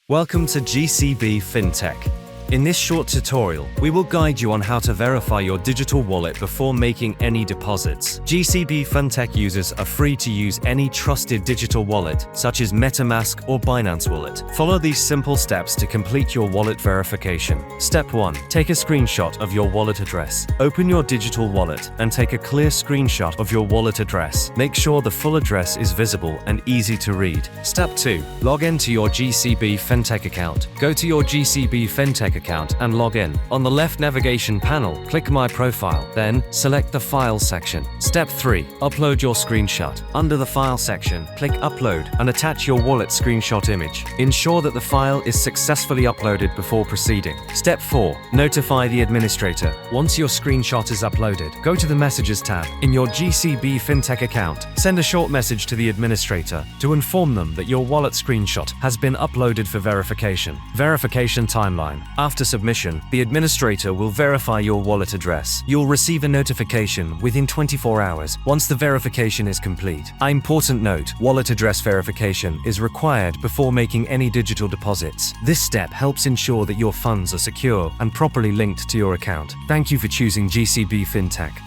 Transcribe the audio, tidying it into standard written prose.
Welcome to GCB FinTech. In this short tutorial, we will guide you on how to verify your digital wallet before making any deposits. GCB FinTech uses are free to use any trusted digital wallet, such as MetaMask or Binance Wallet. Follow these simple steps to complete your wallet verification. Step 1. Take a screenshot of your wallet address. Open your digital wallet and take a clear screenshot of your wallet address. Make sure the full address is visible and easy to read. Step 2. Log into your GCB FinTech account. Go to your GCB FinTech account and log in. On the left navigation panel, click My Profile, then select the File section. Step 3. Upload your screenshot. Under the File section, click Upload and attach your wallet screenshot image. Ensure that the file is successfully uploaded before proceeding. Step 4. Notify the administrator. Once your screenshot is uploaded, go to the Messages tab. In your GCB FinTech account, send a short message to the administrator to inform them that your wallet screenshot has been uploaded for verification. Verification timeline. After submission, the administrator will verify your wallet address. You'll receive a notification within 24 hours once the verification is complete. An important note, wallet address verification is required before making any digital deposits. This step helps ensure that your funds are secure and properly linked to your account. Thank you for choosing GCB FinTech.